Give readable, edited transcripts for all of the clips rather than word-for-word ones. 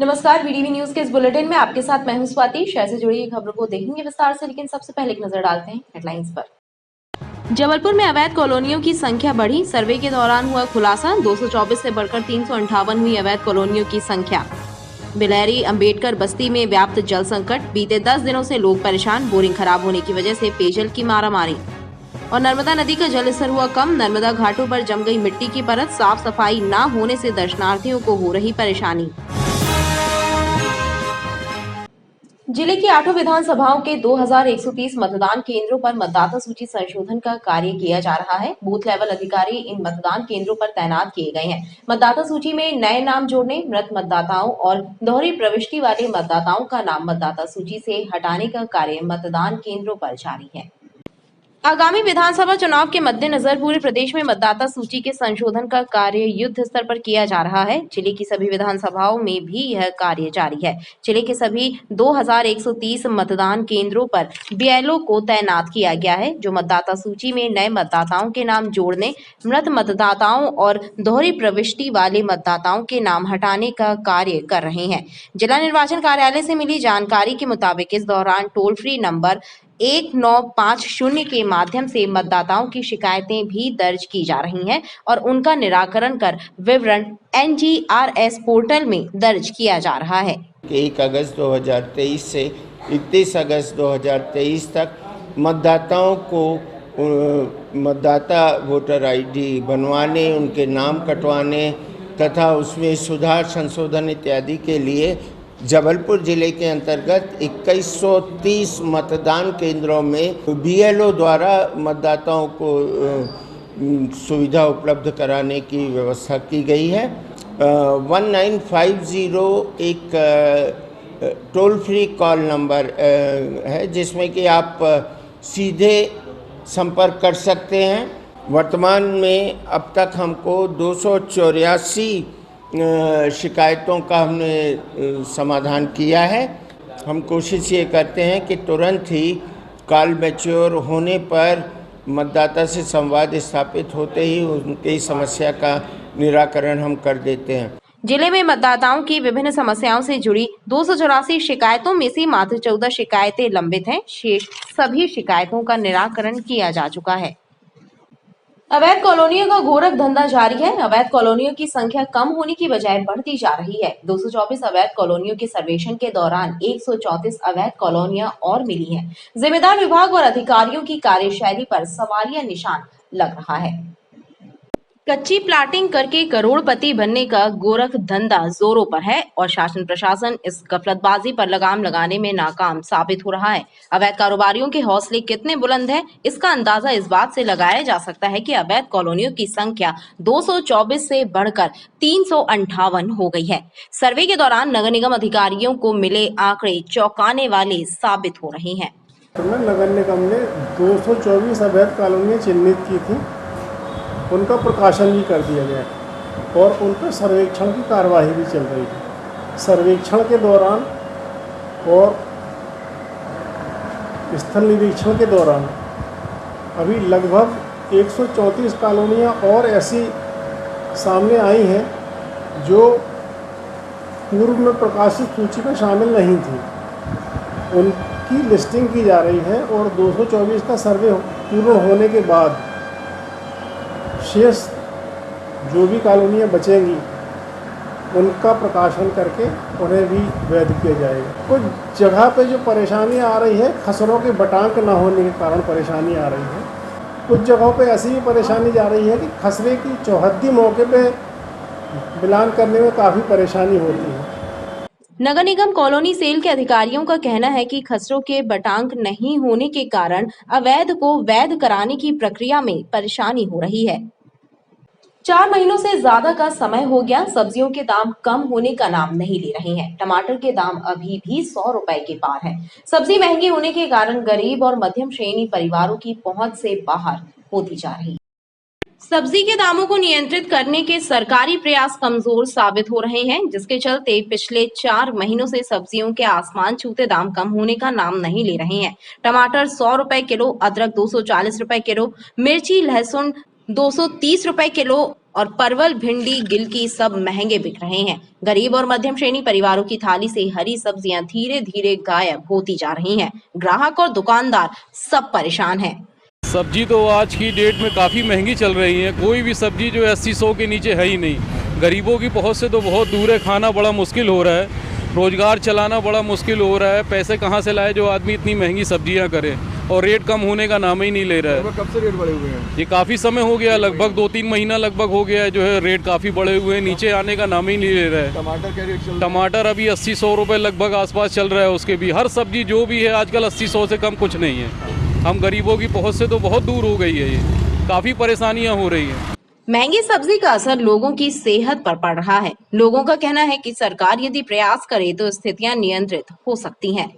नमस्कार, वीडीवी न्यूज के इस बुलेटिन में आपके साथ मैं हूं स्वाति। शहर से जुड़ी खबरों को देखेंगे विस्तार से, लेकिन सबसे पहले एक नजर डालते हैं हेडलाइंस पर। जबलपुर में अवैध कॉलोनियों की संख्या बढ़ी, सर्वे के दौरान हुआ खुलासा। 224 से बढ़कर 358 हुई अवैध कॉलोनियों की संख्या। बिलहरी अंबेडकर बस्ती में व्याप्त जल संकट, बीते 10 दिनों से लोग परेशान, बोरिंग खराब होने की वजह से पेयजल की मारामारी। और नर्मदा नदी का जल स्तर हुआ कम, नर्मदा घाटों पर जम गई मिट्टी की परत, साफ सफाई न होने से दर्शनार्थियों को हो रही परेशानी। जिले की 8 विधानसभाओं के 2130 मतदान केंद्रों पर मतदाता सूची संशोधन का कार्य किया जा रहा है। बूथ लेवल अधिकारी इन मतदान केंद्रों पर तैनात किए गए हैं। मतदाता सूची में नए नाम जोड़ने, मृत मतदाताओं और दोहरी प्रविष्टि वाले मतदाताओं का नाम मतदाता सूची से हटाने का कार्य मतदान केंद्रों पर जारी है। आगामी विधानसभा चुनाव के मद्देनजर पूरे प्रदेश में मतदाता सूची के संशोधन का कार्य युद्ध स्तर पर किया जा रहा है। जिले की सभी विधानसभाओं में भी यह कार्य जारी है। जिले के सभी 2130 मतदान केंद्रों पर बीएलओ को तैनात किया गया है, जो मतदाता सूची में नए मतदाताओं के नाम जोड़ने, मृत मतदाताओं और दोहरी प्रविष्टि वाले मतदाताओं के नाम हटाने का कार्य कर रहे हैं। जिला निर्वाचन कार्यालय से मिली जानकारी के मुताबिक इस दौरान टोल फ्री नंबर 1950 के माध्यम से मतदाताओं की शिकायतें भी दर्ज की जा रही हैं और उनका निराकरण कर विवरण NGRS पोर्टल में दर्ज किया जा रहा है। 1 अगस्त 2023 से 31 अगस्त 2023 तक मतदाताओं को मतदाता वोटर ID बनवाने, उनके नाम कटवाने तथा उसमें सुधार संशोधन इत्यादि के लिए जबलपुर जिले के अंतर्गत 2130 मतदान केंद्रों में BLO द्वारा मतदाताओं को सुविधा उपलब्ध कराने की व्यवस्था की गई है। 1950 एक टोल फ्री कॉल नंबर है, जिसमें कि आप सीधे संपर्क कर सकते हैं। वर्तमान में अब तक हमको 284 शिकायतों का हमने समाधान किया है। हम कोशिश ये करते हैं कि तुरंत ही कॉल मैच्योर होने पर मतदाता से संवाद स्थापित होते ही उनकी समस्या का निराकरण हम कर देते हैं। जिले में मतदाताओं की विभिन्न समस्याओं से जुड़ी 284 शिकायतों में से मात्र 14 शिकायतें लंबित हैं। शेष सभी शिकायतों का निराकरण किया जा चुका है। अवैध कॉलोनियों का गोरख धंधा जारी है। अवैध कॉलोनियों की संख्या कम होने की बजाय बढ़ती जा रही है। 224 अवैध कॉलोनियों के सर्वेक्षण के दौरान 134 अवैध कॉलोनियां और मिली हैं। जिम्मेदार विभाग और अधिकारियों की कार्यशैली पर सवालिया निशान लग रहा है। कच्ची प्लाटिंग करके करोड़पति बनने का गोरख धंधा जोरों पर है और शासन प्रशासन इस गफलतबाजी पर लगाम लगाने में नाकाम साबित हो रहा है। अवैध कारोबारियों के हौसले कितने बुलंद हैं, इसका अंदाजा इस बात से लगाया जा सकता है कि अवैध कॉलोनियों की संख्या 224 से बढ़कर 358 हो गई है। सर्वे के दौरान नगर निगम अधिकारियों को मिले आंकड़े चौंकाने वाले साबित हो रहे हैं। नगर निगम ने 224 अवैध कॉलोनियां चिन्हित की थी, उनका प्रकाशन भी कर दिया गया और उन पर सर्वेक्षण की कार्यवाही भी चल रही है। सर्वेक्षण के दौरान और स्थल निरीक्षण के दौरान अभी लगभग 134 कॉलोनियां और ऐसी सामने आई हैं जो पूर्व में प्रकाशित सूची में शामिल नहीं थी। उनकी लिस्टिंग की जा रही है और 224 का सर्वे पूर्ण होने के बाद शेष जो भी कॉलोनियाँ बचेंगी उनका प्रकाशन करके उन्हें भी वैध किया जाएगा। कुछ जगह पे जो परेशानी आ रही है, खसरों के बटांक न होने के कारण परेशानी आ रही है। कुछ जगहों पे ऐसी भी परेशानी जा रही है कि खसरे की चौहद्दी मौके पे मिलान करने में काफ़ी परेशानी होती है। नगर निगम कॉलोनी सेल के अधिकारियों का कहना है कि खसरों के बटांक नहीं होने के कारण अवैध को वैध कराने की प्रक्रिया में परेशानी हो रही है। 4 महीनों से ज्यादा का समय हो गया, सब्जियों के दाम कम होने का नाम नहीं ले रहे हैं। टमाटर के दाम अभी भी 100 रुपए के पार है। सब्जी महंगी होने के कारण गरीब और मध्यम श्रेणी परिवारों की पहुंच से बाहर होती जा रही है। सब्जी के दामों को नियंत्रित करने के सरकारी प्रयास कमजोर साबित हो रहे हैं, जिसके चलते पिछले 4 महीनों से सब्जियों के आसमान छूते दाम कम होने का नाम नहीं ले रहे हैं। टमाटर 100 रुपए किलो, अदरक 240 रुपए किलो, मिर्ची लहसुन 230 रुपए किलो और परवल, भिंडी, गिलकी सब महंगे बिक रहे हैं। गरीब और मध्यम श्रेणी परिवारों की थाली से हरी सब्जियां धीरे धीरे गायब होती जा रही हैं। ग्राहक और दुकानदार सब परेशान हैं। सब्जी तो आज की डेट में काफ़ी महंगी चल रही है। कोई भी सब्जी जो है 80-100 के नीचे है ही नहीं। गरीबों की पहुंच से तो बहुत दूर है। खाना बड़ा मुश्किल हो रहा है, रोजगार चलाना बड़ा मुश्किल हो रहा है। पैसे कहां से लाए जो आदमी इतनी महंगी सब्जियां करे, और रेट कम होने का नाम ही नहीं ले रहा है। कब से रेट बढ़े हुए हैं? ये काफ़ी समय हो गया, लगभग 2-3 महीना लगभग हो गया है जो है रेट काफ़ी बढ़े हुए हैं। नीचे आने का नाम ही नहीं ले रहा है। टमाटर क्या रेट चल रहा है? टमाटर अभी 80-100 रुपये लगभग आसपास चल रहा है। उसके भी हर सब्जी जो भी है आजकल 80-100 से कम कुछ नहीं है। हम गरीबों की पहुंच से तो बहुत दूर हो गई है। ये काफ़ी परेशानियां हो रही हैं। महंगी सब्जी का असर लोगों की सेहत पर पड़ रहा है। लोगों का कहना है कि सरकार यदि प्रयास करे तो स्थितियां नियंत्रित हो सकती हैं।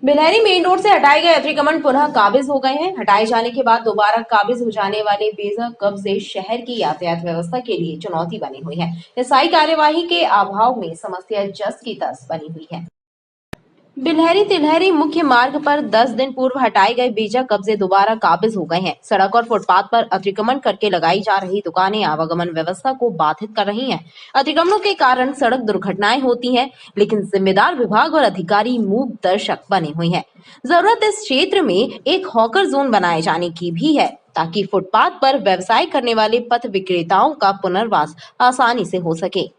बिलहरी मेन रोड से हटाए गए अतिक्रमण पुनः काबिज हो गए हैं। हटाए जाने के बाद दोबारा काबिज हो जाने वाले बेजा कब्जे शहर की यातायात व्यवस्था के लिए चुनौती बनी हुई है। स्थायी कार्यवाही के अभाव में समस्या जस की तस बनी हुई है। बिलहरी तिलहरी मुख्य मार्ग पर 10 दिन पूर्व हटाए गए बेजा कब्जे दोबारा काबिज हो गए हैं। सड़क और फुटपाथ पर अतिक्रमण करके लगाई जा रही दुकानें आवागमन व्यवस्था को बाधित कर रही हैं। अतिक्रमणों के कारण सड़क दुर्घटनाएं होती हैं, लेकिन जिम्मेदार विभाग और अधिकारी मूक दर्शक बने हुए हैं। जरूरत इस क्षेत्र में एक हॉकर जोन बनाए जाने की भी है, ताकि फुटपाथ पर व्यवसाय करने वाले पथ विक्रेताओं का पुनर्वास आसानी से हो सके।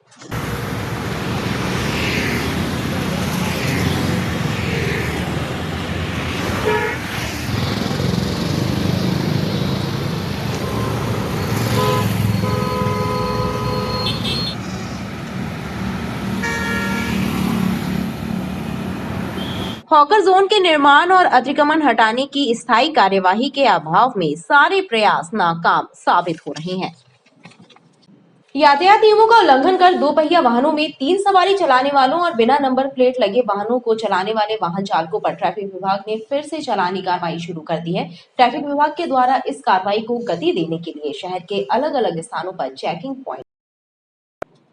हॉकर जोन के निर्माण और अतिक्रमण हटाने की स्थायी कार्यवाही के अभाव में सारे प्रयास नाकाम साबित हो रहे हैं। यातायात नियमों का उल्लंघन कर 2 पहिया वाहनों में 3 सवारी चलाने वालों और बिना नंबर प्लेट लगे वाहनों को चलाने वाले वाहन चालकों पर ट्रैफिक विभाग ने फिर से चालानी कार्रवाई शुरू कर दी है। ट्रैफिक विभाग के द्वारा इस कार्रवाई को गति देने के लिए शहर के अलग अलग स्थानों पर चेकिंग पॉइंट।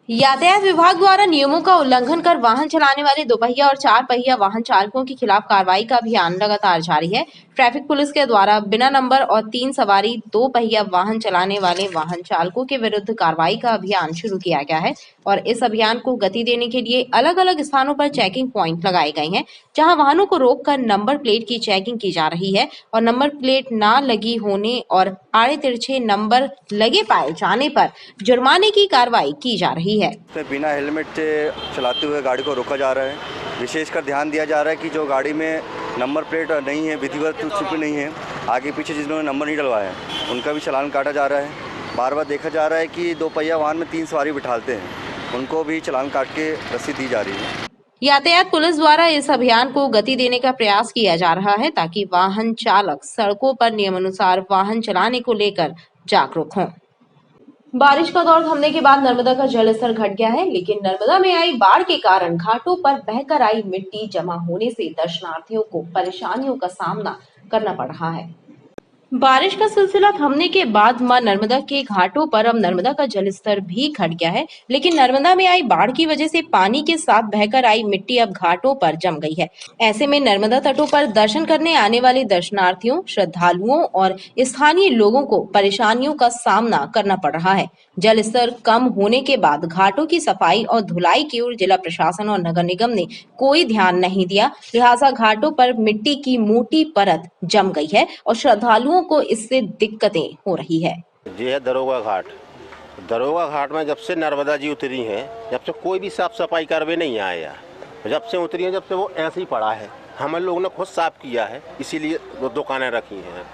यातायात विभाग द्वारा नियमों का उल्लंघन कर वाहन चलाने वाले 2 पहिया और 4 पहिया वाहन चालकों के खिलाफ कार्रवाई का अभियान लगातार जारी है। ट्रैफिक पुलिस के द्वारा बिना नंबर और 3 सवारी 2 पहिया वाहन चलाने वाले वाहन चालकों के विरुद्ध कार्रवाई का अभियान शुरू किया गया है और इस अभियान को गति देने के लिए अलग अलग स्थानों पर चेकिंग पॉइंट लगाए गए हैं, जहां वाहनों को रोककर नंबर प्लेट की चेकिंग की जा रही है और नंबर प्लेट न लगी होने और आड़े तिरछे नंबर लगे पाए जाने पर जुर्माने की कार्रवाई की जा रही है। बिना हेलमेट से चलाते हुए गाड़ी को रोका जा रहा है। विशेषकर ध्यान दिया जा रहा है कि जो गाड़ी में नंबर प्लेट नहीं है, विधिवत रूप से नहीं है, आगे पीछे जिन्होंने नंबर नहीं डलवाया है उनका भी चालान काटा जा रहा है। बार बार देखा जा रहा है कि 2 पहिया वाहन में 3 सवारी बिठाते हैं, उनको भी चालान काट के रसीद दी जा रही है। यातायात पुलिस द्वारा इस अभियान को गति देने का प्रयास किया जा रहा है ताकि वाहन चालक सड़कों पर नियमानुसार वाहन चलाने को लेकर जागरूक हों। बारिश का दौर थमने के बाद नर्मदा का जल स्तर घट गया है, लेकिन नर्मदा में आई बाढ़ के कारण घाटों पर बहकर आई मिट्टी जमा होने से दर्शनार्थियों को परेशानियों का सामना करना पड़ रहा है। बारिश का सिलसिला थमने के बाद मां नर्मदा के घाटों पर अब नर्मदा का जलस्तर भी घट गया है, लेकिन नर्मदा में आई बाढ़ की वजह से पानी के साथ बहकर आई मिट्टी अब घाटों पर जम गई है। ऐसे में नर्मदा तटों पर दर्शन करने आने वाले दर्शनार्थियों, श्रद्धालुओं और स्थानीय लोगों को परेशानियों का सामना करना पड़ रहा है। जल स्तर कम होने के बाद घाटों की सफाई और धुलाई की ओर जिला प्रशासन और नगर निगम ने कोई ध्यान नहीं दिया, लिहाजा घाटों पर मिट्टी की मोटी परत जम गई है और श्रद्धालुओं को इससे दिक्कतें हो रही है। ये है दरोगा घाट। दरोगा घाट में जब से नर्मदा जी उतरी हैं, जब से कोई भी साफ सफाई करवे नहीं आया। जब से उतरी हैं, जब से वो ऐसे ही पड़ा है। हम लोगों ने खुद साफ किया है, इसीलिए वो दुकानें रखी हैं।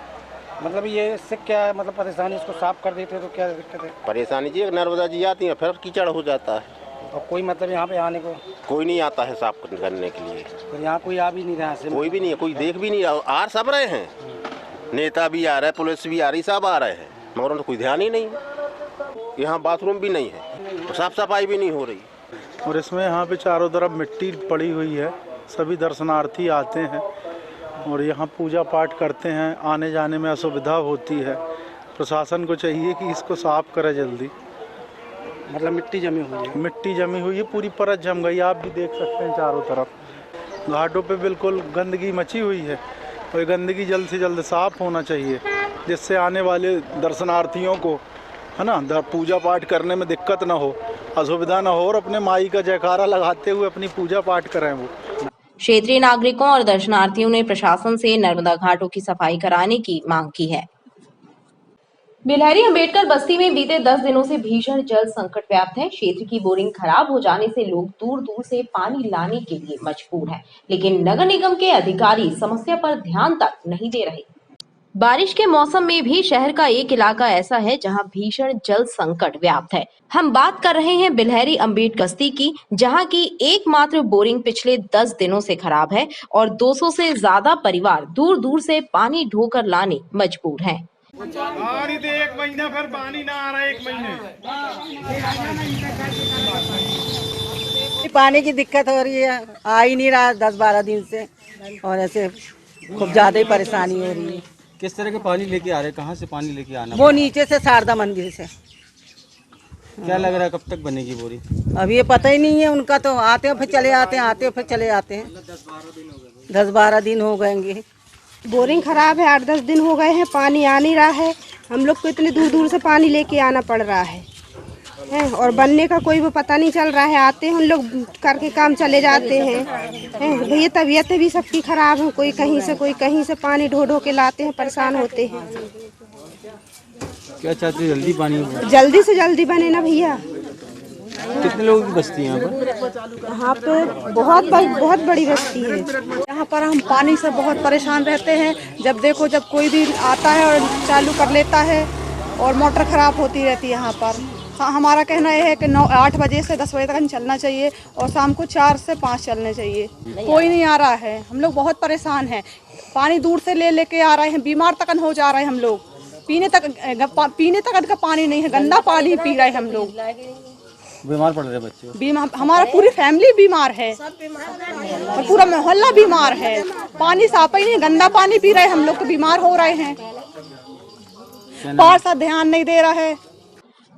मतलब ये इससे क्या है, मतलब परेशानी, इसको साफ कर देते तो क्या दिक्कत है? परेशानी जी, नर्मदा जी आती हैं फिर कीचड़ हो जाता है और कोई मतलब यहाँ पे आने को कोई नहीं आता है साफ करने के लिए। तो यहाँ कोई आ भी नहीं रहा है? कोई भी नहीं है, कोई देख भी नहीं रहा। आ सब रहे हैं, नेता भी आ रहे, पुलिस भी आ रही, सब आ रहे हैं, मगर उनको कोई ध्यान ही नहीं। यहाँ बाथरूम भी नहीं है, साफ सफाई भी नहीं हो रही। और इसमें यहाँ पे चारों तरफ मिट्टी पड़ी हुई है। सभी दर्शनार्थी आते हैं और यहाँ पूजा पाठ करते हैं, आने जाने में असुविधा होती है। प्रशासन को चाहिए कि इसको साफ करे जल्दी। मतलब मिट्टी जमी हुई है? मिट्टी जमी हुई है, पूरी परत जम गई। आप भी देख सकते हैं चारों तरफ घाटों पे बिल्कुल गंदगी मची हुई है और गंदगी जल्द से जल्द साफ होना चाहिए, जिससे आने वाले दर्शनार्थियों को है ना, पूजा पाठ करने में दिक्कत ना हो, असुविधा ना हो और अपने माई का जयकारा लगाते हुए अपनी पूजा पाठ करें वो। क्षेत्रीय नागरिकों और दर्शनार्थियों ने प्रशासन से नर्मदा घाटों की सफाई कराने की मांग की है। बिलहरी अंबेडकर बस्ती में बीते 10 दिनों से भीषण जल संकट व्याप्त है। क्षेत्र की बोरिंग खराब हो जाने से लोग दूर दूर से पानी लाने के लिए मजबूर हैं, लेकिन नगर निगम के अधिकारी समस्या पर ध्यान तक नहीं दे रहे। बारिश के मौसम में भी शहर का एक इलाका ऐसा है जहां भीषण जल संकट व्याप्त है। हम बात कर रहे हैं बिलहरी अंबेडकर बस्ती की, जहां की एकमात्र बोरिंग पिछले 10 दिनों से खराब है और 200 से ज्यादा परिवार दूर दूर से पानी ढोकर लाने मजबूर हैं। एक महीना फिर पानी ना आ रहा है, 1 महीने पानी की दिक्कत हो रही है, आ ही नहीं रहा 10-12 दिन से और ऐसे खूब ज्यादा ही परेशानी हो रही है। किस तरह के पानी लेके आ रहे हैं, कहाँ से पानी लेके आना? वो नीचे से शारदा मंदिर से। क्या लग रहा है कब तक बनेगी बोरी? अब ये पता ही नहीं है उनका, तो आते हैं फिर चले आते हैं, आते हैं फिर चले आते हैं। 10-12 दिन हो गएंगे। बोरिंग खराब है, 8-10 दिन हो गए हैं, पानी आ नहीं रहा है। हम लोग को इतने दूर दूर से पानी लेके आना पड़ रहा है और बनने का कोई वो पता नहीं चल रहा है। आते हैं उन लोग करके काम चले जाते हैं। भैया तबीयतें भी सबकी खराब है, कोई कहीं से पानी ढो ढो के लाते हैं, परेशान होते हैं। क्या चाहते हैं, जल्दी पानी हो? जल्दी से जल्दी बने ना भैया। कितने लोगों की बस्ती है यहाँ पर? यहाँ पे बहुत बड़ी बस्ती है। यहाँ पर हम पानी से बहुत परेशान रहते हैं। जब देखो जब कोई भी आता है और चालू कर लेता है और मोटर खराब होती रहती है यहाँ पर। हाँ, हमारा कहना यह है कि 8 बजे से 10 बजे तक चलना चाहिए और शाम को 4 से 5 चलने चाहिए। कोई नहीं आ रहा है, हम लोग बहुत परेशान हैं। पानी दूर से लेके आ रहे हैं, बीमार तक हो जा रहे हैं हम लोग। पीने तक का पानी नहीं है, गंदा पानी पी रहे हैं हम लोग। बीमार पड़ रहे बच्चे? बीमार, हमारा पूरी फैमिली बीमार है और पूरा मोहल्ला बीमार है। पानी साफ ही नहीं, गंदा पानी पी रहे हैं हम लोग, तो बीमार हो रहे हैं। पार्षद ध्यान नहीं दे रहा है।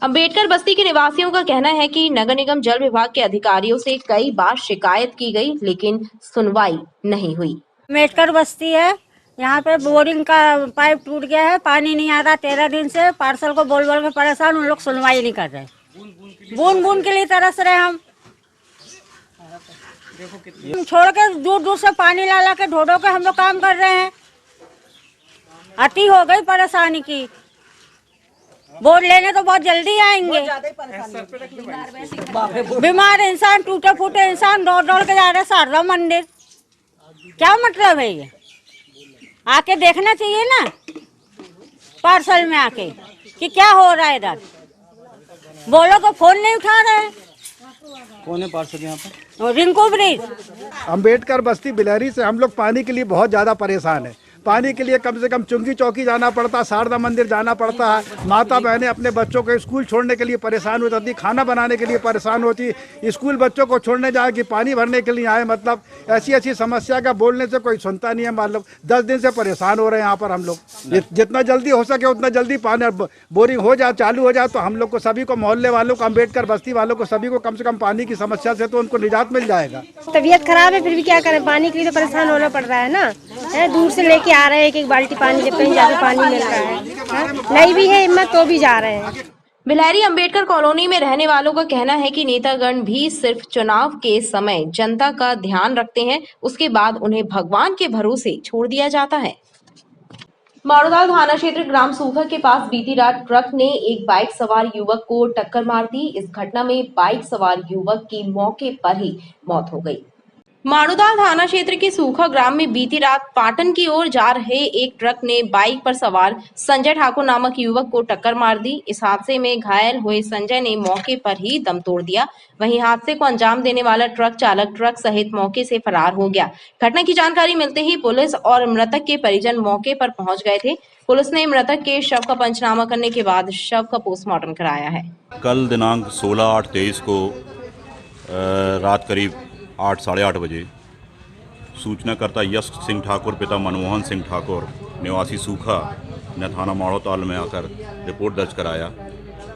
अंबेडकर बस्ती के निवासियों का कहना है कि नगर निगम जल विभाग के अधिकारियों से कई बार शिकायत की गई, लेकिन सुनवाई नहीं हुई। अंबेडकर बस्ती है, यहाँ पे बोरिंग का पाइप टूट गया है, पानी नहीं आ रहा 13 दिन से। पार्षद को बोल के परेशान, उन लोग सुनवाई नहीं कर रहे। बूंद बूंद के लिए तरस रहे हम छोड़ के दूर दूर से पानी ला के ढो के हम लोग काम कर रहे हैं। अति हो गई परेशानी की। बोर्ड लेने तो बहुत जल्दी आएंगे। बीमार इंसान, टूटे फूटे इंसान दौड़ के जा रहे शारदा मंदिर। क्या मतलब है ये? आके देखना चाहिए ना पार्सल में आके कि क्या हो रहा है इधर। बोलो तो फोन नहीं उठा रहे। कौन है पार्षद यहाँ पर? रिंकू ब्रिज। अंबेडकर बस्ती बिलहरी से हम लोग पानी के लिए बहुत ज़्यादा परेशान है। पानी के लिए कम से कम चुंगी चौकी जाना पड़ता, शारदा मंदिर जाना पड़ता है। माता बहनें अपने बच्चों को स्कूल छोड़ने के लिए परेशान हो जाती, खाना बनाने के लिए परेशान होती। स्कूल बच्चों को छोड़ने जाए कि पानी भरने के लिए आए, मतलब ऐसी समस्या का बोलने से कोई सुनता नहीं है। मतलब 10 दिन से परेशान हो रहे हैं यहाँ पर हम लोग। जितना जल्दी हो सके उतना जल्दी पानी बोरिंग हो जाए, चालू हो जाए, तो हम लोग को सभी को, मोहल्ले वालों को, अंबेडकर बस्ती वालों को, सभी को कम से कम पानी की समस्या से तो उनको निजात मिल जाएगा। तबीयत खराब है, फिर भी क्या करें, पानी के लिए तो परेशान होना पड़ रहा है ना। दूर से लेके आ रहे हैं एक बाल्टी पानी, जब कहीं ज्यादा पानी मिल रहा है। नहीं भी है हिम्मत तो भी जा रहे हैं। बिलहरी अंबेडकर कॉलोनी में रहने वालों का कहना है कि नेतागण भी सिर्फ चुनाव के समय जनता का ध्यान रखते हैं, उसके बाद उन्हें भगवान के भरोसे छोड़ दिया जाता है। मारोदाल थाना क्षेत्र ग्राम सूखा के पास बीती रात ट्रक ने एक बाइक सवार युवक को टक्कर मार दी। इस घटना में बाइक सवार युवक की मौके पर ही मौत हो गई। मारोदाल थाना क्षेत्र के सूखा ग्राम में बीती रात पाटन की ओर जा रहे एक ट्रक ने बाइक पर सवार संजय ठाकुर नामक युवक को टक्कर मार दी। इस हादसे में घायल हुए संजय ने मौके पर ही दम तोड़ दिया। वहीं हादसे को अंजाम देने वाला ट्रक चालक ट्रक सहित मौके से फरार हो गया। घटना की जानकारी मिलते ही पुलिस और मृतक के परिजन मौके पर पहुंच गए थे। पुलिस ने मृतक के शव का पंचनामा करने के बाद शव का पोस्टमार्टम कराया है। कल दिनांक 16/8/23 को रात करीब 8 साढ़े 8 बजे सूचनाकर्ता यश सिंह ठाकुर पिता मनमोहन सिंह ठाकुर निवासी सूखा ने थाना माड़ोताल में आकर रिपोर्ट दर्ज कराया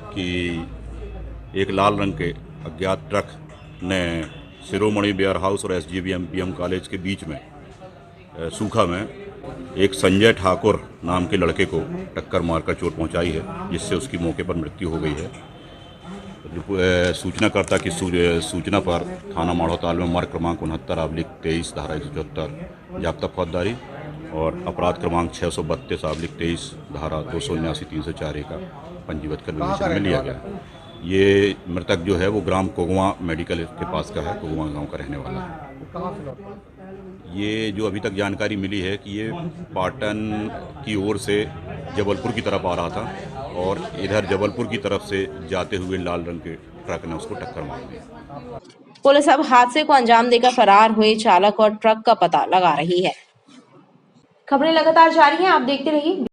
कि एक लाल रंग के अज्ञात ट्रक ने शिरोमणि वेयर हाउस और SGBM PM कॉलेज के बीच में सूखा में एक संजय ठाकुर नाम के लड़के को टक्कर मारकर चोट पहुंचाई है, जिससे उसकी मौके पर मृत्यु हो गई है। सूचनाकर्ता की सूचना पर थाना माढ़ौताल में मार्ग क्रमांक 69/23 धारा 174 जाब्ता फौजदारी और अपराध क्रमांक 632/23 धारा 279-304 का पंजीबद्ध कर विवेचन में लिया गया। ये मृतक जो है वो ग्राम कोगवा मेडिकल के पास का है, कोगवा गांव का रहने वाला है। ये जो अभी तक जानकारी मिली है कि ये पाटन की ओर से जबलपुर की तरफ आ रहा था और इधर जबलपुर की तरफ से जाते हुए लाल रंग के ट्रक ने उसको टक्कर मार दी। पुलिस अब हादसे को अंजाम देकर फरार हुए चालक और ट्रक का पता लगा रही है। खबरें लगातार जारी हैं, आप देखते रहिए।